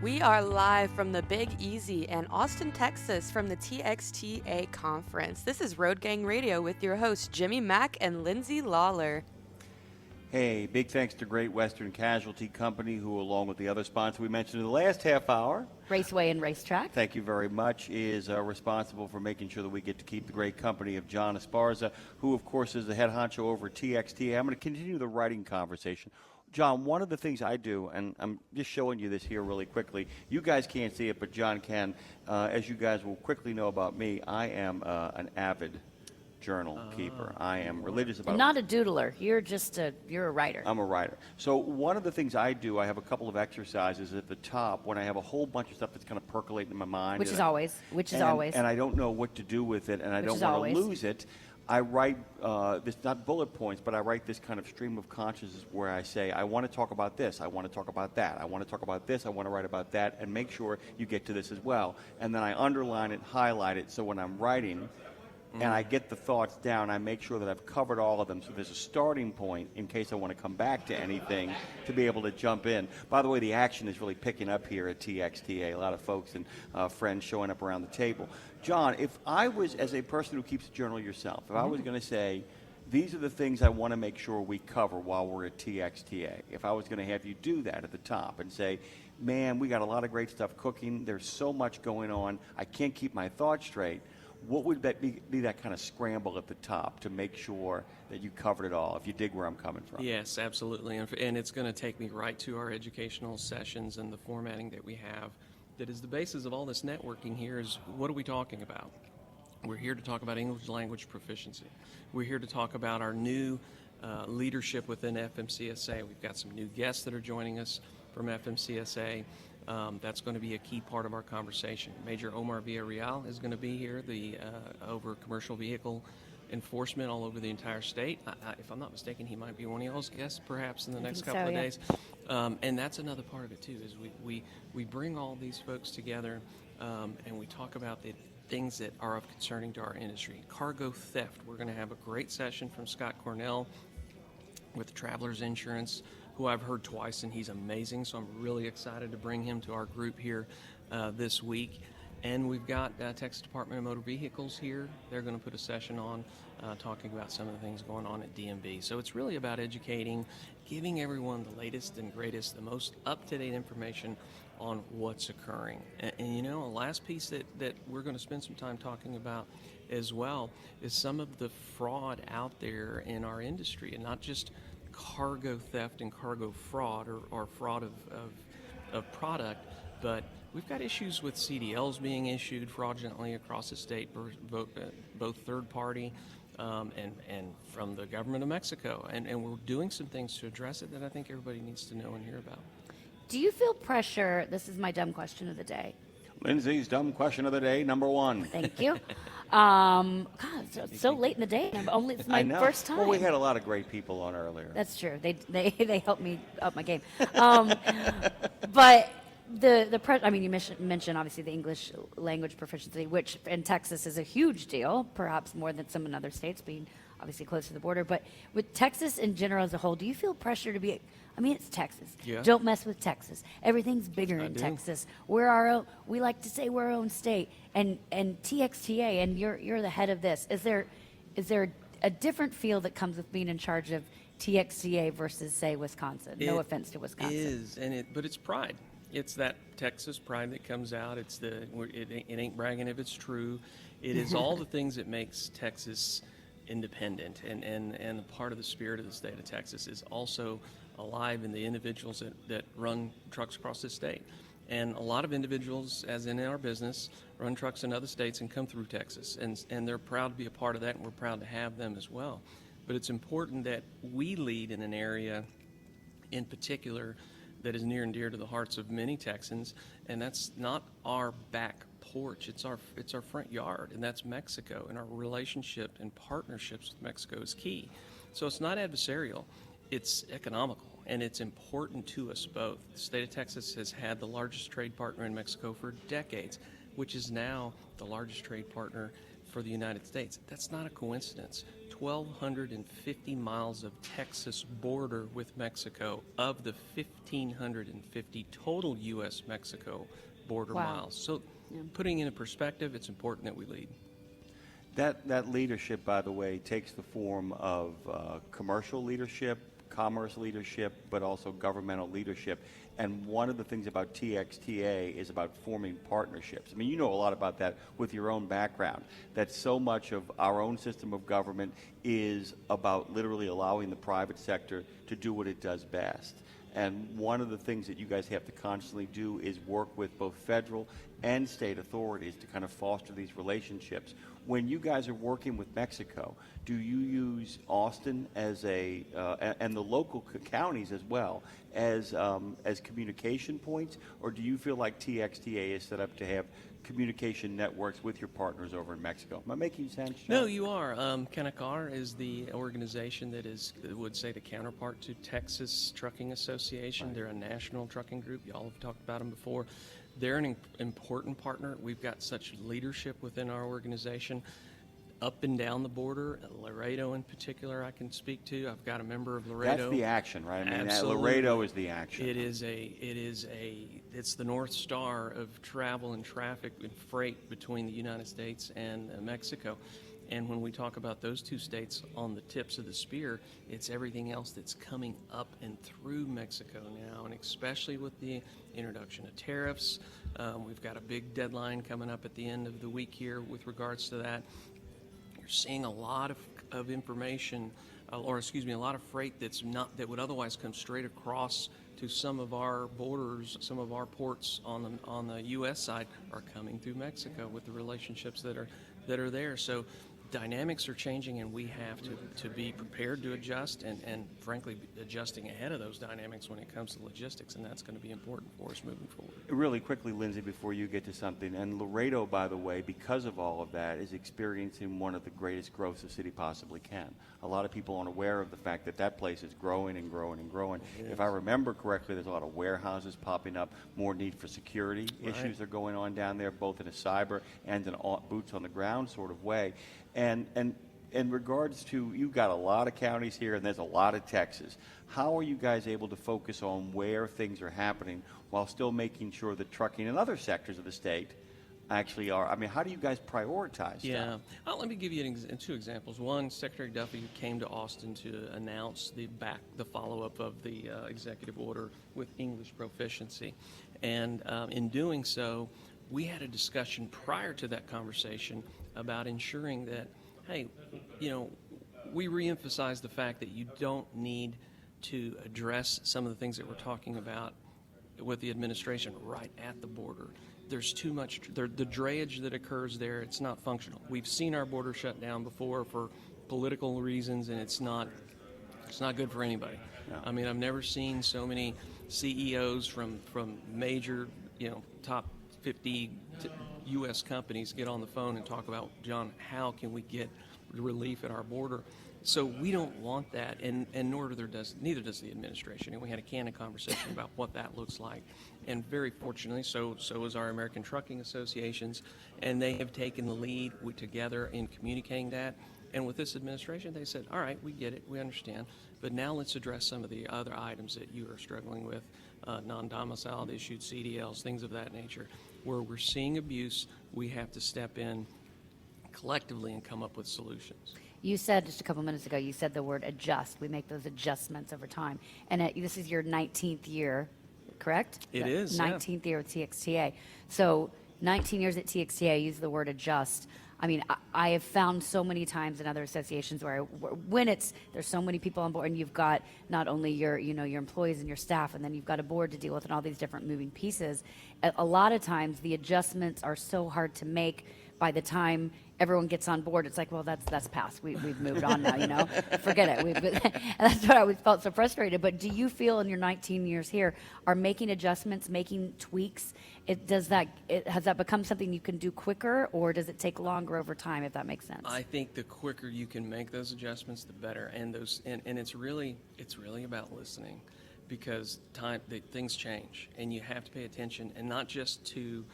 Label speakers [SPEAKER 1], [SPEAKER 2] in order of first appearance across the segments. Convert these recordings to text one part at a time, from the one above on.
[SPEAKER 1] We are live from the Big Easy in Austin, Texas from the TXTA Conference. This is Road Gang Radio with your hosts Jimmy, Mac and Lindsay Lawler.
[SPEAKER 2] Hey, big thanks to Great Western Casualty Company, who, along with the other sponsors we mentioned in the last half hour,
[SPEAKER 3] Raceway and Racetrack,
[SPEAKER 2] thank you very much, is responsible for making sure that we get to keep the great company of John Esparza, who, of course, is the head honcho over at TXTA. I'm going to continue the writing conversation. John, one of the things I do, and I'm just showing you this here really quickly. You guys can't see it, but John can. As you guys will quickly know about me, I am an avid journal keeper. I am religious about it.
[SPEAKER 3] Not a doodler. You're a writer.
[SPEAKER 2] I'm a writer. So one of the things I do, I have a couple of exercises at the top when I have a whole bunch of stuff that's kind of percolating in my mind.
[SPEAKER 3] Which is always.
[SPEAKER 2] And I don't know what to do with it, and I don't want to lose it. I write this, not bullet points, but I write this kind of stream of consciousness where I say, I want to talk about this, I want to talk about that, I want to talk about this, I want to write about that, and make sure you get to this as well. And then I underline it, highlight it, so when I'm writing and I get the thoughts down, I make sure that I've covered all of them, so there's a starting point in case I want to come back to anything to be able to jump in. By the way, the action is really picking up here at TXTA. A lot of folks and friends showing up around the table. John, if I was, as a person who keeps a journal yourself, if I was going to say, these are the things I want to make sure we cover while we're at TXTA, if I was going to have you do that at the top and say, man, we got a lot of great stuff cooking, there's so much going on, I can't keep my thoughts straight, what would that be that kind of scramble at the top to make sure that you covered it all, if you dig where I'm coming from?
[SPEAKER 4] Yes, absolutely. And it's going to take me right to our educational sessions and the formatting that we have. That is the basis of all this networking here is, what are we talking about? We're here to talk about English language proficiency. We're here to talk about our new leadership within FMCSA. We've got some new guests that are joining us from FMCSA. That's going to be a key part of our conversation. Major Omar Villarreal is going to be here, over commercial vehicle enforcement all over the entire state. If I'm not mistaken, he might be one of y'all's guests perhaps in the next couple of days. And that's another part of it too, is we bring all these folks together and we talk about the things that are of concerning to our industry. Cargo theft. We're going to have a great session from Scott Cornell with Travelers Insurance, who I've heard twice, and he's amazing, so I'm really excited to bring him to our group here this week. And we've got Texas Department of Motor Vehicles here. They're going to put a session on talking about some of the things going on at DMV. So it's really about educating, giving everyone the latest and greatest, the most up-to-date information on what's occurring. And you know, a last piece that we're going to spend some time talking about as well is some of the fraud out there in our industry, and not just cargo theft and cargo fraud or fraud of product, but we've got issues with CDLs being issued fraudulently across the state, both third party and from the government of Mexico. And we're doing some things to address it that I think everybody needs to know and hear about.
[SPEAKER 3] Do you feel pressure? This is my dumb question of the day.
[SPEAKER 2] Lindsay's dumb question of the day, number one.
[SPEAKER 3] Thank you. God, it's so late in the day. It's my first time.
[SPEAKER 2] Well, we had a lot of great people on earlier.
[SPEAKER 3] That's true. They helped me up my game. But you mentioned obviously the English language proficiency, which in Texas is a huge deal, perhaps more than some in other states, being obviously close to the border. But with Texas in general as a whole, do you feel pressure to be? I mean, it's Texas. Yeah. Don't mess with Texas. Everything's bigger in Texas. We're our own. We like to say we're our own state. And TXTA, and you're the head of this. Is there a different feel that comes with being in charge of TXTA versus, say, Wisconsin? No offense to Wisconsin.
[SPEAKER 4] It is, but it's pride. It's that Texas pride that comes out. It ain't bragging if it's true. It is all the things that makes Texas independent, and part of the spirit of the state of Texas is also alive in the individuals that run trucks across this state. And a lot of individuals, as in our business, run trucks in other states and come through Texas, and they're proud to be a part of that, and we're proud to have them as well. But it's important that we lead in an area in particular that is near and dear to the hearts of many Texans, and that's not our back porch, it's our front yard, and that's Mexico, and our relationship and partnerships with Mexico is key. So it's not adversarial, it's economical, and it's important to us both. The state of Texas has had the largest trade partner in Mexico for decades, which is now the largest trade partner for the United States. That's not a coincidence. 1,250 miles of Texas border with Mexico of the 1,550 total U.S.-Mexico border miles. So putting in a perspective, it's important that we lead.
[SPEAKER 2] That leadership, by the way, takes the form of commercial leadership, commerce leadership, but also governmental leadership. And one of the things about TXTA is about forming partnerships. I mean, you know a lot about that with your own background, that so much of our own system of government is about literally allowing the private sector to do what it does best. And one of the things that you guys have to constantly do is work with both federal and state authorities to kind of foster these relationships. When you guys are working with Mexico, do you use Austin as and the local counties as well as communication points, or do you feel like TXTA is set up to have communication networks with your partners over in Mexico? Am I making sense, Sean?
[SPEAKER 4] No, you are. Canacar is the organization that is, would say, the counterpart to Texas Trucking Association. Right. They're a national trucking group. Y'all have talked about them before. They're an important partner. We've got such leadership within our organization. Up and down the border, Laredo in particular, I can speak to. I've got a member of Laredo.
[SPEAKER 2] That's the action, right? I mean,
[SPEAKER 4] Laredo
[SPEAKER 2] is the action.
[SPEAKER 4] It's the North Star of travel and traffic and freight between the United States and Mexico. And when we talk about those two states on the tips of the spear, it's everything else that's coming up and through Mexico now, and especially with the introduction of tariffs. We've got a big deadline coming up at the end of the week here with regards to that. You're seeing a lot of information, a lot of freight that would otherwise come straight across to some of our borders, some of our ports on the U.S. side are coming through Mexico with the relationships that are there. So dynamics are changing, and we have to be prepared to adjust and frankly adjusting ahead of those dynamics when it comes to logistics, and that's going to be important for us moving forward.
[SPEAKER 2] Really quickly, Lindsay, before you get to something, and Laredo, by the way, because of all of that, is experiencing one of the greatest growths the city possibly can. A lot of people aren't aware of the fact that place is growing and growing and growing. If I remember correctly, there's a lot of warehouses popping up, more need for security issues are going on down there, both in a cyber and an boots on the ground sort of way. And in regards to, you've got a lot of counties here and there's a lot of Texas. How are you guys able to focus on where things are happening while still making sure that trucking and other sectors of the state actually are? I mean, how do you guys prioritize stuff?
[SPEAKER 4] Let me give you two examples. One, Secretary Duffy came to Austin to announce the follow-up of the executive order with English proficiency. And in doing so, we had a discussion prior to that conversation about ensuring that, hey, we reemphasize the fact that you don't need to address some of the things that we're talking about with the administration right at the border. There's too much, the drayage that occurs there, it's not functional. We've seen our border shut down before for political reasons, and it's not good for anybody. No. I mean, I've never seen so many CEOs from major, top 50 U.S. companies get on the phone and talk about, John, how can we get relief at our border? So we don't want that, and neither does the administration. And we had a candid conversation about what that looks like. And very fortunately, so is our American Trucking Associations, and they have taken the lead together in communicating that. And with this administration, they said, all right, we get it, we understand, but now let's address some of the other items that you are struggling with, non-domiciled issued CDLs, things of that nature. Where we're seeing abuse, we have to step in collectively and come up with solutions.
[SPEAKER 3] You said just a couple minutes ago, you said the word adjust. We make those adjustments over time. And this is your 19th year, correct?
[SPEAKER 4] It is,
[SPEAKER 3] 19th year with TXTA. So 19 years at TXTA, use the word adjust. I mean, I have found so many times in other associations when there's so many people on board, and you've got not only your employees and your staff, and then you've got a board to deal with and all these different moving pieces. A lot of times the adjustments are so hard to make. By the time everyone gets on board, it's like, well, that's past. We've moved on now, forget it. And that's what I always felt so frustrated. But do you feel in your 19 years here, are making adjustments, making tweaks, has that become something you can do quicker, or does it take longer over time, if that makes sense?
[SPEAKER 4] I think the quicker you can make those adjustments, the better. And it's really about listening, because things change, and you have to pay attention, and not just to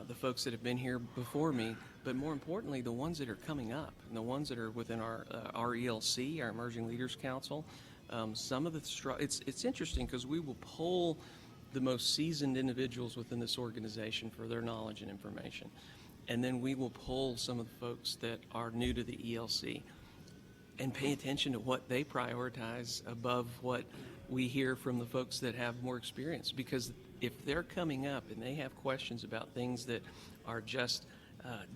[SPEAKER 4] the folks that have been here before me, but more importantly, the ones that are coming up, and the ones that are within our ELC, our Emerging Leaders Council. Some of the it's interesting because we will poll the most seasoned individuals within this organization for their knowledge and information, and then we will poll some of the folks that are new to the ELC and pay attention to what they prioritize above what we hear from the folks that have more experience. Because if they're coming up and they have questions about things that are just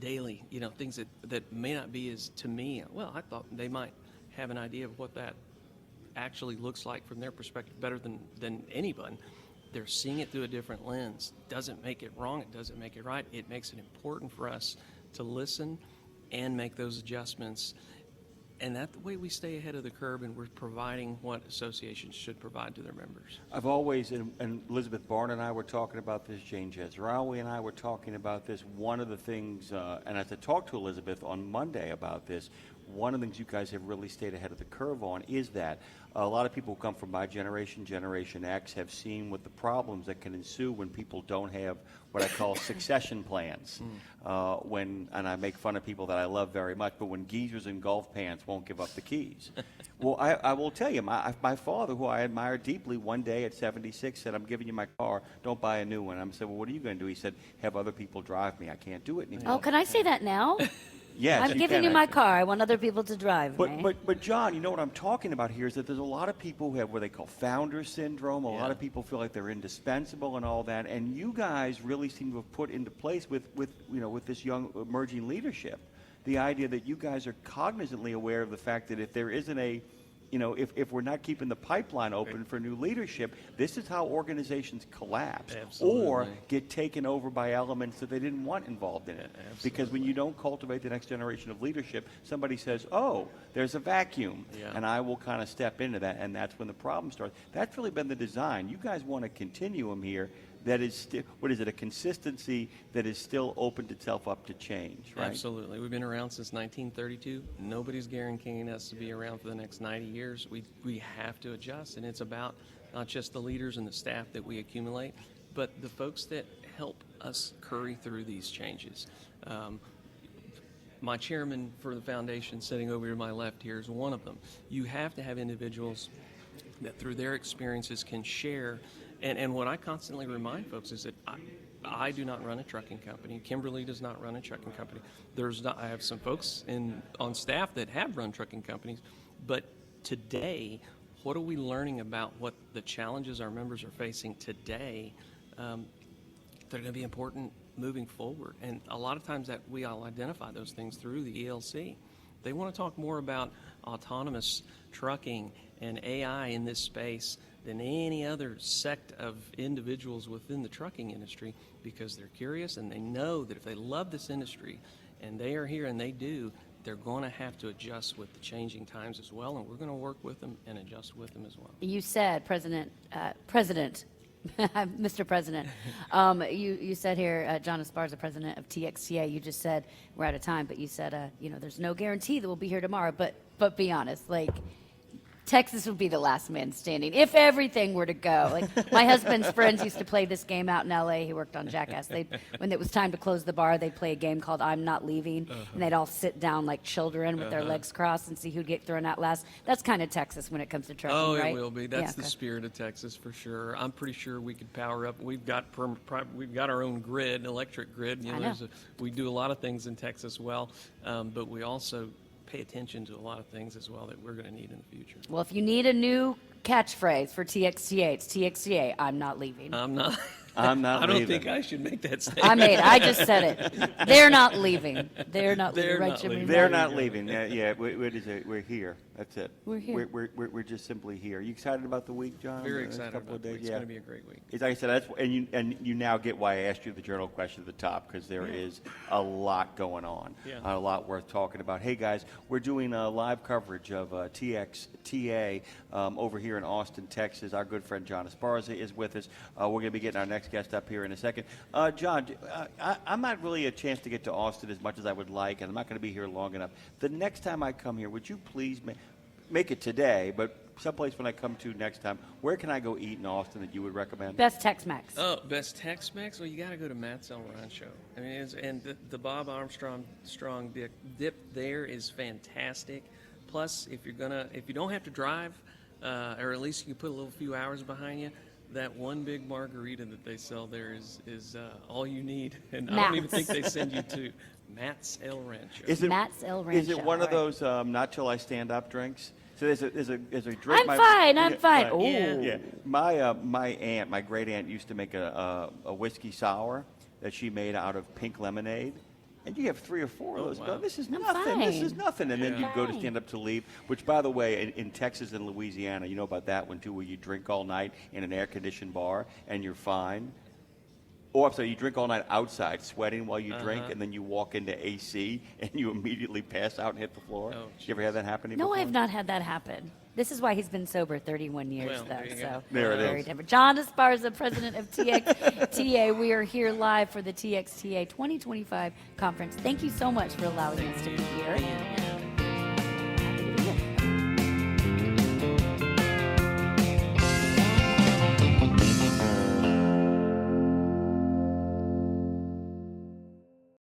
[SPEAKER 4] daily, things that may not be as, to me, well, I thought they might have an idea of what that actually looks like from their perspective better than anyone. They're seeing it through a different lens. Doesn't make it wrong. It doesn't make it right. It makes it important for us to listen and make those adjustments. And that's the way we stay ahead of the curve, and we're providing what associations should provide to their members.
[SPEAKER 2] I've always, and Elizabeth Barn and I were talking about this, Jane Jezraoui and I were talking about this. One of the things, and as I talked to Elizabeth on Monday about this, one of the things you guys have really stayed ahead of the curve on is that a lot of people who come from my generation, Generation X, have seen what the problems that can ensue when people don't have what I call succession plans. And I make fun of people that I love very much, but when geezers in golf pants won't give up the keys. Well, I will tell you, my father, who I admire deeply, one day at 76 said, "I'm giving you my car, don't buy a new one." I said, "Well, what are you going to do?" He said, "Have other people drive me. I can't do it anymore."
[SPEAKER 3] Oh, can I say that now?
[SPEAKER 2] Yes,
[SPEAKER 3] I'm giving you my car. I want other people to drive me.
[SPEAKER 2] But John, you know what I'm talking about here is that there's a lot of people who have what they call founder syndrome. A lot of people feel like they're indispensable and all that. And you guys really seem to have put into place with this young emerging leadership, the idea that you guys are cognizantly aware of the fact that if there isn't if we're not keeping the pipeline open for new leadership, this is how organizations collapse.
[SPEAKER 4] Absolutely.
[SPEAKER 2] Or get taken over by elements that they didn't want involved in it.
[SPEAKER 4] Absolutely.
[SPEAKER 2] Because when you don't cultivate the next generation of leadership, somebody says, "Oh, there's a vacuum," and I will kind of step into that, and that's when the problem starts. That's really been the design. You guys want a continuum here that is a consistency that is still opened itself up to change, right?
[SPEAKER 4] Absolutely. We've been around since 1932. Nobody's guaranteeing us to be around for the next 90 years. We have to adjust, and it's about not just the leaders and the staff that we accumulate, but the folks that help us curry through these changes. My chairman for the foundation, sitting over to my left here, is one of them. You have to have individuals that through their experiences can share. And what I constantly remind folks is that I do not run a trucking company. Kimberly does not run a trucking company. I have some folks on staff that have run trucking companies. But today, what are we learning about what the challenges our members are facing today? They're going to be important moving forward. And a lot of times that we all identify those things through the ELC. They want to talk more about autonomous trucking and AI in this space than any other sect of individuals within the trucking industry, because they're curious and they know that if they love this industry and they are here and they do, they're going to have to adjust with the changing times as well, and we're going to work with them and adjust with them as well.
[SPEAKER 3] You said, President, Mr. President, you said here, John Esparza, president of TXTA, you just said, we're out of time, but you said, there's no guarantee that we'll be here tomorrow, but be honest, Texas would be the last man standing if everything were to go. My husband's friends used to play this game out in L.A. He worked on Jackass. When it was time to close the bar, they'd play a game called I'm Not Leaving, and they'd all sit down like children with their legs crossed and see who'd get thrown out last. That's kind of Texas when it comes to trucking, right?
[SPEAKER 4] Oh, it will be. That's the spirit of Texas for sure. I'm pretty sure we could power up. We've got our own grid, electric grid. We do a lot of things in Texas well, but we also pay attention to a lot of things as well that we're going to need in the future.
[SPEAKER 3] Well, if you need a new catchphrase for TXTA, it's TXTA, I'm not leaving.
[SPEAKER 2] I'm not
[SPEAKER 4] I
[SPEAKER 2] leaving.
[SPEAKER 4] don't think I should make that statement.
[SPEAKER 3] I just said it. They're not leaving. They're not leaving.
[SPEAKER 4] They're
[SPEAKER 3] Right,
[SPEAKER 4] not
[SPEAKER 3] Jimmy?
[SPEAKER 4] leaving.
[SPEAKER 2] They're not leaving. Yeah. We're here. That's it.
[SPEAKER 3] We're here.
[SPEAKER 2] We're just simply here. You excited about the week, John?
[SPEAKER 4] Very
[SPEAKER 2] The next
[SPEAKER 4] excited
[SPEAKER 2] couple
[SPEAKER 4] about
[SPEAKER 2] of
[SPEAKER 4] the
[SPEAKER 2] days?
[SPEAKER 4] week. It's going to be a great week.
[SPEAKER 2] Like I said, and you now get why I asked you the journal question at the top, because there is a lot going on, a lot worth talking about. Hey guys, we're doing live coverage of TXTA over here in Austin, Texas. Our good friend John Esparza is with us. We're going to be getting our next guest up here in a second. John, I'm not really a chance to get to Austin as much as I would like, and I'm not going to be here long enough. The next time I come here, would you please make it today, but someplace when I come to next time, where can I go eat in Austin that you would recommend?
[SPEAKER 3] Best Tex-Mex.
[SPEAKER 4] Oh, best Tex-Mex? Well, you got to go to Matt's El Rancho. I mean, the Bob Armstrong dip there is fantastic. Plus, if you don't have to drive, or at least you can put a little few hours behind you, that one big margarita that they sell there is all you need. And I don't even think they send you to Matt's El Rancho.
[SPEAKER 3] Matt's El Rancho.
[SPEAKER 2] Is it one of those not till I stand up drinks? So there's a drink.
[SPEAKER 3] I'm fine. Oh.
[SPEAKER 2] Yeah. My great aunt used to make a whiskey sour that she made out of pink lemonade. And you have 3 or 4 of those.
[SPEAKER 4] Wow.
[SPEAKER 2] Go, this is
[SPEAKER 3] I'm
[SPEAKER 2] nothing.
[SPEAKER 3] fine.
[SPEAKER 2] This is nothing. And then you go to
[SPEAKER 3] Fine.
[SPEAKER 2] stand up to leave, which, by the way, in Texas and Louisiana, you know about that one, too, where you drink all night in an air-conditioned bar and you're fine. Or, I'm sorry, you drink all night outside, sweating while you drink, and then you walk into AC and you immediately pass out and hit the floor.
[SPEAKER 4] Oh,
[SPEAKER 2] you ever had that happen to you
[SPEAKER 3] No,
[SPEAKER 2] before?
[SPEAKER 3] I have not had that happen. This is why he's been sober 31 years,
[SPEAKER 4] Well,
[SPEAKER 3] though.
[SPEAKER 4] there you
[SPEAKER 3] So
[SPEAKER 4] go.
[SPEAKER 2] There it
[SPEAKER 3] very
[SPEAKER 2] is.
[SPEAKER 3] different. John Esparza, president of TXTA. We are here live for the TXTA 2025 conference. Thank you so much for allowing us to be here.